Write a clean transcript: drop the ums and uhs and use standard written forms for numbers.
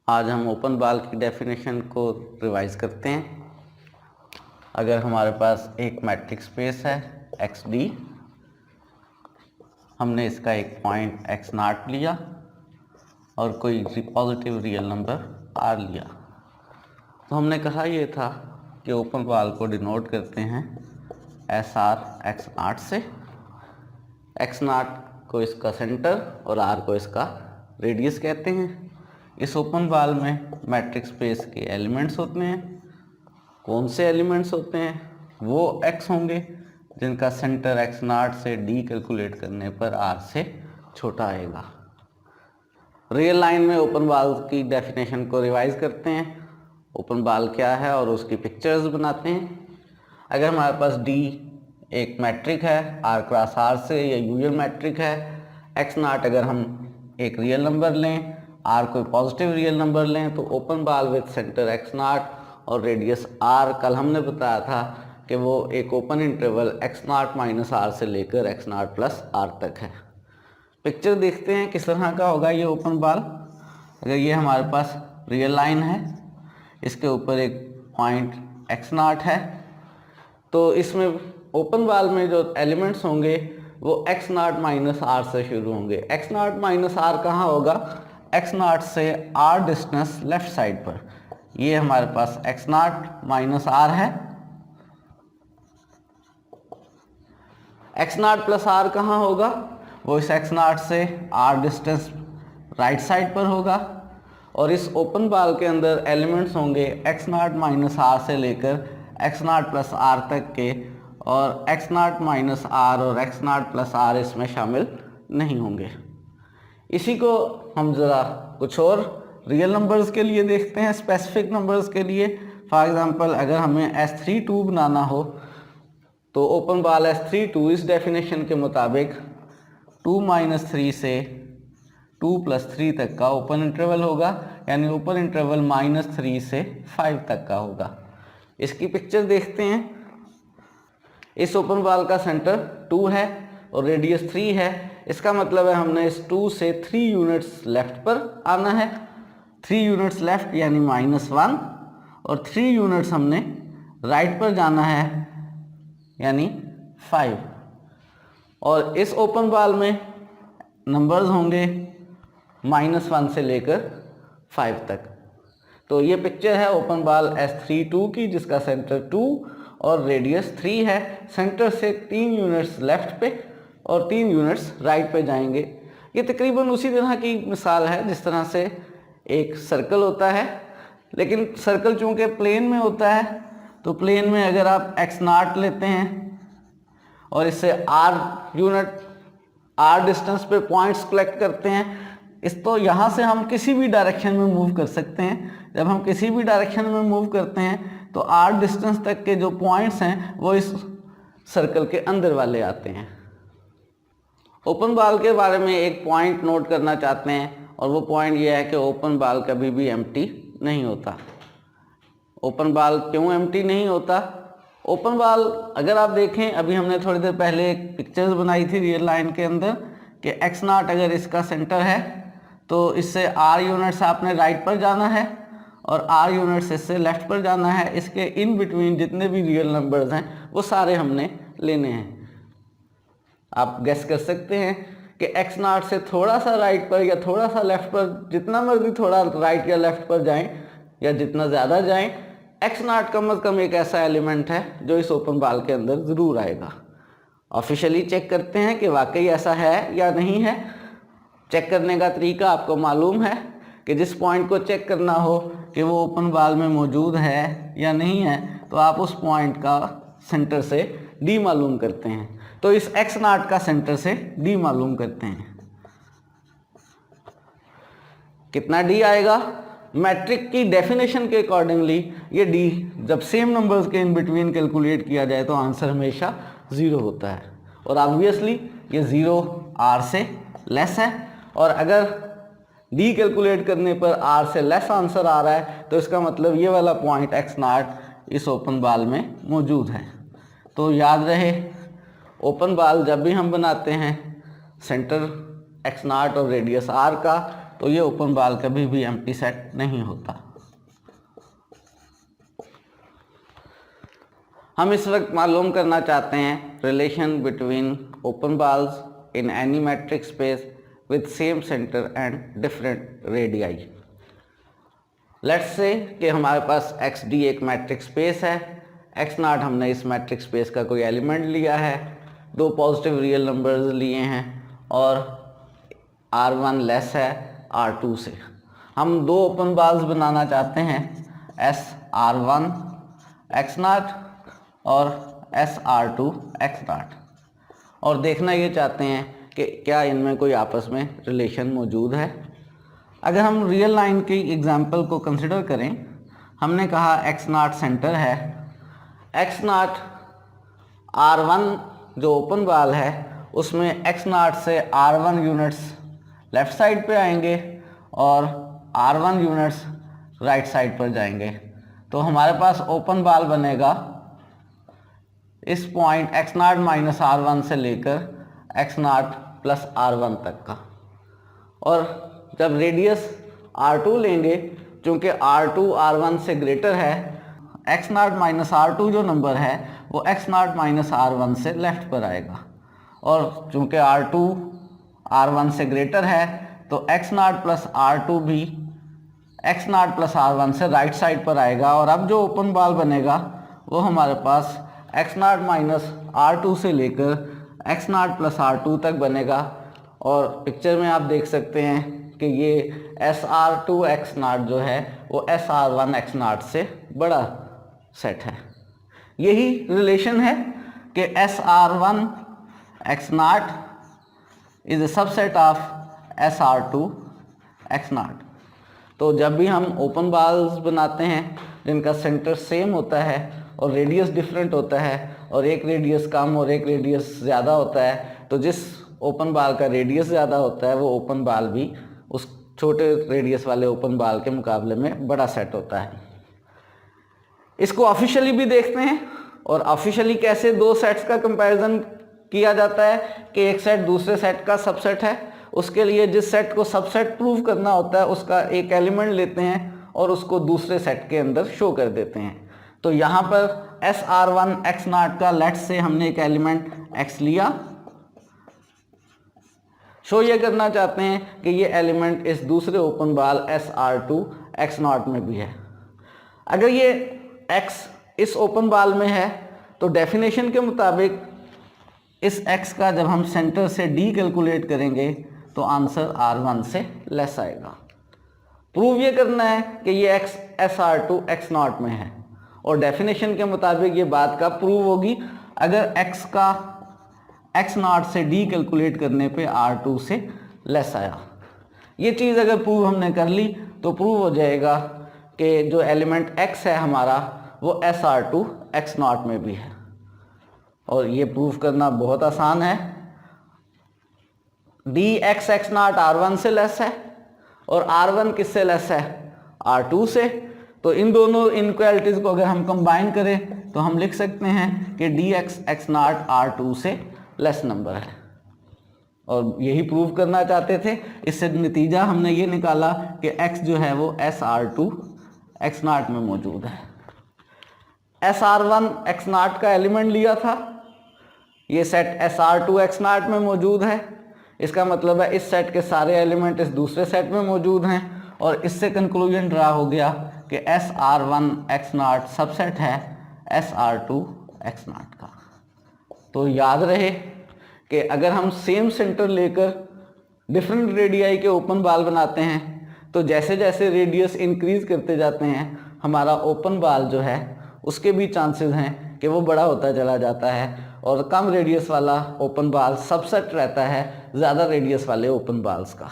आज हम ओपन बाल की डेफिनेशन को रिवाइज करते हैं। अगर हमारे पास एक मैट्रिक स्पेस है एक्स डी, हमने इसका एक पॉइंट एक्स नाट लिया और कोई पॉजिटिव रियल नंबर आर लिया, तो हमने कहा ये था कि ओपन बाल को डिनोट करते हैं एस आर एक्स नाट से। एक्स नाट को इसका सेंटर और आर को इसका रेडियस कहते हैं। इस ओपन बाल में मैट्रिक स्पेस के एलिमेंट्स होते हैं। कौन से एलिमेंट्स होते हैं? वो एक्स होंगे जिनका सेंटर एक्स नाट से डी कैलकुलेट करने पर आर से छोटा आएगा। रियल लाइन में ओपन बाल की डेफिनेशन को रिवाइज करते हैं। ओपन बाल क्या है और उसकी पिक्चर्स बनाते हैं। अगर हमारे पास डी एक मैट्रिक है आर क्रॉस आर से या यूनियन मैट्रिक है, एक्स नाट अगर हम एक रियल नंबर लें, आर कोई पॉजिटिव रियल नंबर लें, तो ओपन बाल विद सेंटर एक्स नाट और रेडियस आर, कल हमने बताया था कि वो एक open interval X naught minus R से लेकर एक्स नाट प्लस आर तक है। पिक्चर देखते हैं किस तरह का होगा ये ओपन बाल। अगर ये हमारे पास रियल लाइन है, इसके ऊपर एक पॉइंट एक्स नाट है, तो इसमें ओपन बाल में जो एलिमेंट्स होंगे वो एक्स नाट माइनस आर से शुरू होंगे। एक्स नाट माइनस आर कहाँ होगा? एक्स नाट से आर डिस्टेंस लेफ्ट साइड पर। ये हमारे पास एक्स नाट माइनस आर है। एक्स नाट प्लस आर कहाँ होगा? वो इस एक्स नाट से आर डिस्टेंस राइट साइड पर होगा। और इस ओपन बाल के अंदर एलिमेंट्स होंगे एक्स नाट माइनस आर से लेकर एक्स नाट प्लस आर तक के, और एक्स नाट माइनस आर और एक्स नाट प्लस आर इसमें शामिल नहीं होंगे। इसी को हम ज़रा कुछ और रियल नंबर्स के लिए देखते हैं, स्पेसिफिक नंबर्स के लिए। फॉर एग्जांपल अगर हमें S32 बनाना हो तो ओपन बाल S32 इस डेफिनेशन के मुताबिक 2-3 से 2+3 तक का ओपन इंटरवल होगा, यानी ओपन इंटरवल -3 से 5 तक का होगा। इसकी पिक्चर देखते हैं। इस ओपन बाल का सेंटर 2 है और रेडियस 3 है। इसका मतलब है हमने इस 2 से 3 यूनिट्स लेफ्ट पर आना है। 3 यूनिट्स लेफ्ट यानी -1, और 3 यूनिट्स हमने राइट पर जाना है यानी 5। और इस ओपन बाल में नंबर्स होंगे -1 से लेकर 5 तक। तो ये पिक्चर है ओपन बाल S32 की, जिसका सेंटर 2 और रेडियस 3 है। सेंटर से 3 यूनिट्स लेफ्ट पे और 3 यूनिट्स राइट पे जाएंगे। ये तकरीबन उसी तरह की मिसाल है जिस तरह से एक सर्कल होता है, लेकिन सर्कल चूंकि प्लेन में होता है, तो प्लेन में अगर आप एक्स नाट लेते हैं और इससे आर यूनिट आर डिस्टेंस पे पॉइंट्स कलेक्ट करते हैं, तो यहाँ से हम किसी भी डायरेक्शन में मूव कर सकते हैं। जब हम किसी भी डायरेक्शन में मूव करते हैं तो आर डिस्टेंस तक के जो पॉइंट्स हैं वो इस सर्कल के अंदर वाले आते हैं। ओपन बाल के बारे में एक पॉइंट नोट करना चाहते हैं, और वो पॉइंट ये है कि ओपन बाल कभी भी एम्प्टी नहीं होता। ओपन बाल क्यों एम्प्टी नहीं होता? ओपन बाल अगर आप देखें, अभी हमने थोड़ी देर पहले एक पिक्चर्स बनाई थी रियल लाइन के अंदर कि एक्स नाट अगर इसका सेंटर है तो इससे आर यूनिट्स आपने राइट पर जाना है और आर यूनिट्स इससे लेफ्ट पर जाना है। इसके इन बिटवीन जितने भी रियल नंबर्स हैं वो सारे हमने लेने हैं। आप गेस कर सकते हैं कि एक्स नाट से थोड़ा सा राइट पर या थोड़ा सा लेफ्ट पर, जितना मर्जी थोड़ा राइट या लेफ्ट पर जाएं या जितना ज़्यादा जाएं, एक्स नाट कम अज़ कम एक ऐसा एलिमेंट है जो इस ओपन बाल के अंदर ज़रूर आएगा। ऑफिशियली चेक करते हैं कि वाकई ऐसा है या नहीं है। चेक करने का तरीका आपको मालूम है कि जिस पॉइंट को चेक करना हो कि वो ओपन बाल में मौजूद है या नहीं है, तो आप उस पॉइंट का सेंटर से डी मालूम करते हैं। तो इस एक्स नाट का सेंटर से डी मालूम करते हैं। कितना डी आएगा? मैट्रिक की डेफिनेशन के अकॉर्डिंगली ये डी जब सेम नंबर्स के इन बिटवीन कैलकुलेट किया जाए तो आंसर हमेशा 0 होता है, और ऑब्वियसली ये 0 आर से लेस है। और अगर डी कैलकुलेट करने पर आर से लेस आंसर आ रहा है तो इसका मतलब ये वाला पॉइंट एक्स नाट इस ओपन बाल में मौजूद है। तो याद रहे, ओपन बाल जब भी हम बनाते हैं सेंटर एक्स नाट और रेडियस आर का, तो तो ये ओपन बाल कभी भी एम्प्टी सेट नहीं होता। हम इस वक्त मालूम करना चाहते हैं relation between open balls in any metric space with same centre and different radii. Let's say कि हमारे पास एक्स डी एक मैट्रिक स्पेस है, एक्स नॉट हमने इस मैट्रिक स्पेस का कोई एलिमेंट लिया है, दो पॉजिटिव रियल नंबर्स लिए हैं और R1 लेस है R2 से। हम दो ओपन बाल्स बनाना चाहते हैं, SR1 एक्स नॉट और SR2 एक्स नॉट, और देखना ये चाहते हैं कि क्या इनमें कोई आपस में रिलेशन मौजूद है। अगर हम रियल लाइन की एग्जांपल को कंसिडर करें, हमने कहा एक्स नॉट सेंटर है, एक्स नॉट R1 जो ओपन बाल है उसमें एक्स नॉट से R1 यूनिट्स लेफ़्ट साइड पे आएंगे और R1 यूनिट्स राइट साइड पर जाएंगे। तो हमारे पास ओपन बाल बनेगा इस point x not minus R1 से लेकर एक्स नॉट प्लस R1 तक का, और जब रेडियस R2 लेंगे, चूँकि R2 R1 से ग्रेटर है, एक्स नॉट माइनस R2 जो नंबर है वो एक्स नॉट माइनस R1 से लेफ्ट पर आएगा, और चूँकि R2 R1 से ग्रेटर है तो एक्स नॉट प्लस R2 भी एक्स नॉट प्लस R1 से राइट साइड पर आएगा। और अब जो ओपन बाल बनेगा वो हमारे पास एक्स नॉट माइनस R2 से लेकर एक्स नॉट प्लस R2 तक बनेगा, और पिक्चर में आप देख सकते हैं कि ये SR2 एक्स नॉट जो है वो SR1 एक्स नॉट से बड़ा सेट है। यही रिलेशन है कि SR1 x not is a subset of SR2 x not. तो जब भी हम ओपन बाल्स बनाते हैं जिनका सेंटर सेम होता है और रेडियस डिफरेंट होता है, और एक रेडियस कम और एक रेडियस ज़्यादा होता है, तो जिस ओपन बाल का रेडियस ज़्यादा होता है वो ओपन बाल भी उस छोटे रेडियस वाले ओपन बाल के मुकाबले में बड़ा सेट होता है। इसको ऑफिशियली भी देखते हैं, और ऑफिशियली कैसे दो सेट्स का कंपैरिजन किया जाता है कि एक सेट दूसरे सेट का सबसेट है। उसके लिए जिस सेट को सबसेट प्रूव करना होता है उसका एक एलिमेंट लेते हैं और उसको दूसरे सेट के अंदर शो कर देते हैं। तो यहाँ पर SR1 एक्स नॉट का लेट्स से हमने एक एलिमेंट x लिया, शो ये करना चाहते हैं कि ये एलिमेंट इस दूसरे ओपन बाल SR2 एक्स नॉट में भी है। अगर ये x इस ओपन बाल में है तो डेफिनेशन के मुताबिक इस x का जब हम सेंटर से d कैलकुलेट करेंगे तो आंसर R1 से लेस आएगा। प्रूव ये करना है कि ये x SR2 एक्स नॉट में है, और डेफिनेशन के मुताबिक ये बात का प्रूव होगी अगर x का एक्स नॉट से d कैलकुलेट करने पे R2 से लेस आया। ये चीज़ अगर प्रूव हमने कर ली तो प्रूव हो जाएगा कि जो एलिमेंट x है हमारा वो SR2 एक्स नॉट में भी है, और ये प्रूव करना बहुत आसान है। dx एक्स नॉट R1 से लेस है और R1 किससे लेस है, R2 से। तो इन दोनों इनक्वालिटीज़ को अगर हम कंबाइन करें तो हम लिख सकते हैं कि dx एक्स नॉट R2 से लेस नंबर है, और यही प्रूव करना चाहते थे। इससे नतीजा हमने ये निकाला कि x जो है वो SR2 एक्स नॉट में मौजूद है। SR1 एक्स नॉट का एलिमेंट लिया था, ये सेट SR2 एक्स नॉट में मौजूद है। इसका मतलब है इस सेट के सारे एलिमेंट इस दूसरे सेट में मौजूद हैं, और इससे कंक्लूजन ड्रा हो गया कि SR1 एक्स नॉट सबसेट है SR2 एक्स नॉट का। तो याद रहे कि अगर हम सेम सेंटर लेकर डिफरेंट रेडियाई के ओपन बाल बनाते हैं तो जैसे जैसे रेडियस इंक्रीज करते जाते हैं हमारा ओपन बाल जो है उसके भी चांसेस हैं कि वो बड़ा होता चला जाता है, और कम रेडियस वाला ओपन बाल सबसेट रहता है ज़्यादा रेडियस वाले ओपन बाल्स का।